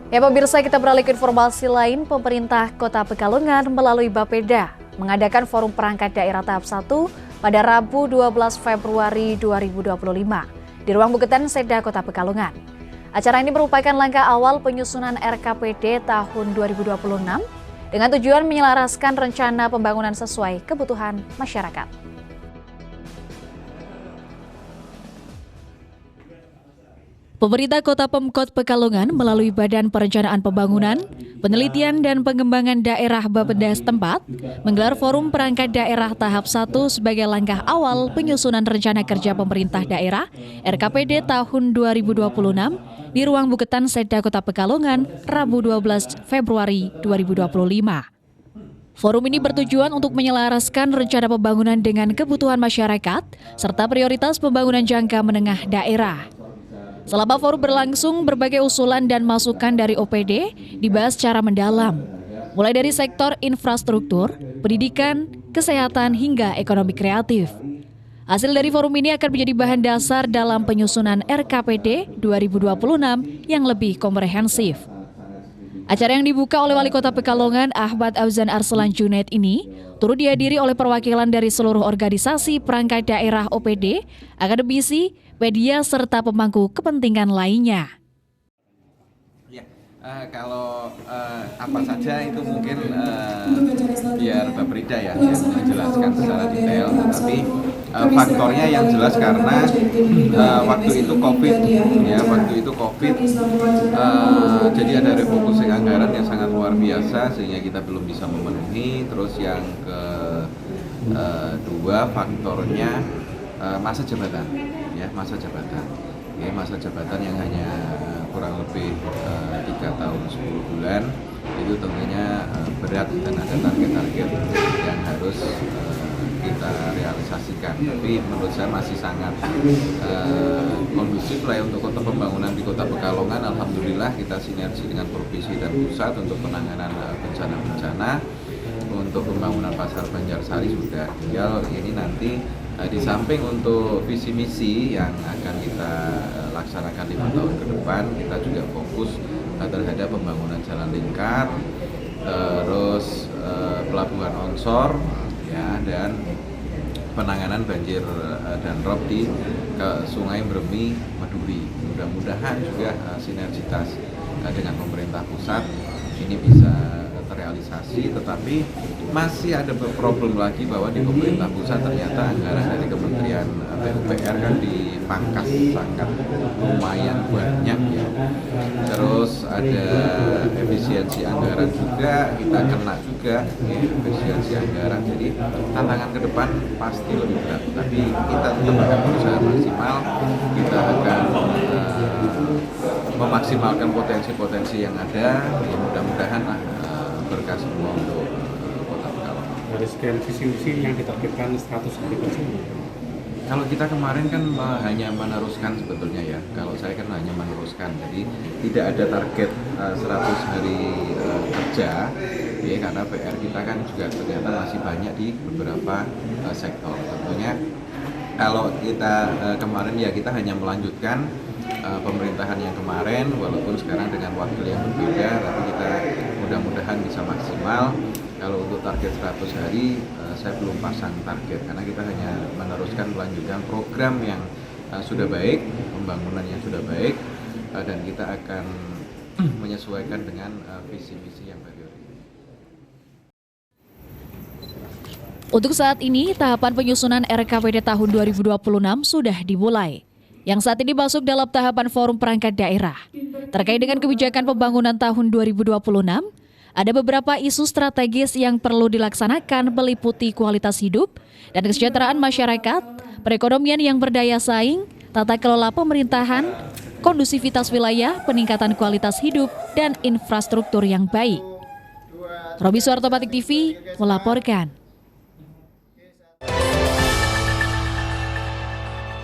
Ya pemirsa, kita beralih ke informasi lain. Pemerintah Kota Pekalongan melalui Bapeda mengadakan forum perangkat daerah tahap 1 pada Rabu 12 Februari 2025 di Ruang Buketan Seda Kota Pekalongan. Acara ini merupakan langkah awal penyusunan RKPD tahun 2026 dengan tujuan menyelaraskan rencana pembangunan sesuai kebutuhan masyarakat. Pemerintah Kota Pemkot Pekalongan melalui Badan Perencanaan Pembangunan, Penelitian dan Pengembangan Daerah Bapeda setempat menggelar forum perangkat daerah tahap 1 sebagai langkah awal penyusunan rencana kerja pemerintah daerah RKPD tahun 2026 di Ruang Buketan Seda Kota Pekalongan, Rabu 12 Februari 2025. Forum ini bertujuan untuk menyelaraskan rencana pembangunan dengan kebutuhan masyarakat serta prioritas pembangunan jangka menengah daerah. Selama forum berlangsung, berbagai usulan dan masukan dari OPD dibahas secara mendalam, mulai dari sektor infrastruktur, pendidikan, kesehatan, hingga ekonomi kreatif. Hasil dari forum ini akan menjadi bahan dasar dalam penyusunan RKPD 2026 yang lebih komprehensif. Acara yang dibuka oleh Wali Kota Pekalongan Ahmad Auzan Arslan Junaid ini turut dihadiri oleh perwakilan dari seluruh organisasi perangkat daerah OPD, akademisi, media, serta pemangku kepentingan lainnya. Ya, kalau apa saja itu mungkin biar Mbak Prida ya yang menjelaskan secara detail, tapi faktornya yang jelas karena waktu itu COVID, jadi ada refocusing anggaran yang sangat luar biasa sehingga kita belum bisa memenuhi. Terus yang kedua faktornya masa jabatan, masa jabatan yang hanya kurang lebih 3 tahun 10 bulan itu tentunya berat dan ada target-target yang harus kita realisasikan. Tapi menurut saya masih sangat kondusif lah ya untuk kota pembangunan di Kota Pekalongan. Alhamdulillah kita sinergi dengan provinsi dan pusat untuk penanganan bencana-bencana. Untuk pembangunan pasar Banjarsari sudah, tinggal ini nanti di samping untuk visi misi yang akan kita laksanakan 5 tahun ke depan, kita juga fokus terhadap pembangunan jalan lingkar, terus pelabuhan onshore, ya, dan penanganan banjir dan rob di Sungai Mremi, Maduri. Mudah-mudahan juga sinergitas dengan pemerintah pusat ini bisa terrealisasi, tetapi masih ada problem lagi bahwa di pemerintah pusat ternyata anggaran dari Kementerian PUPR kan dipangkas sangat lumayan banyak ya. Terus ada efisiensi anggaran juga, kita kena juga ya, efisiensi anggaran. Jadi tantangan ke depan pasti lebih berat, tapi kita tetap akan berusaha maksimal. Kita akan memaksimalkan potensi-potensi yang ada. Ya, mudah-mudahan berkah semua untuk Kota Pekalongan. Dari sekian visi misi yang ditargetkan 100%. Kalau kita kemarin kan hanya meneruskan sebetulnya ya. Kalau saya kan hanya meneruskan, jadi tidak ada target 100 hari kerja. Ya, karena PR kita kan juga ternyata masih banyak di beberapa sektor. Tentunya kalau kita kemarin ya kita hanya melanjutkan pemerintahan yang kemarin, walaupun sekarang dengan waktu yang berbeda, tapi kita mudah-mudahan bisa maksimal. Kalau untuk target 100 hari, saya belum pasang target, karena kita hanya meneruskan melanjutkan program yang sudah baik, pembangunan yang sudah baik, dan kita akan menyesuaikan dengan visi misi yang baru. Untuk saat ini, tahapan penyusunan RKPD tahun 2026 sudah dimulai, yang saat ini masuk dalam tahapan forum perangkat daerah. Terkait dengan kebijakan pembangunan tahun 2026, ada beberapa isu strategis yang perlu dilaksanakan meliputi kualitas hidup dan kesejahteraan masyarakat, perekonomian yang berdaya saing, tata kelola pemerintahan, kondusivitas wilayah, peningkatan kualitas hidup, dan infrastruktur yang baik. Roby Suarto, Batik TV, melaporkan.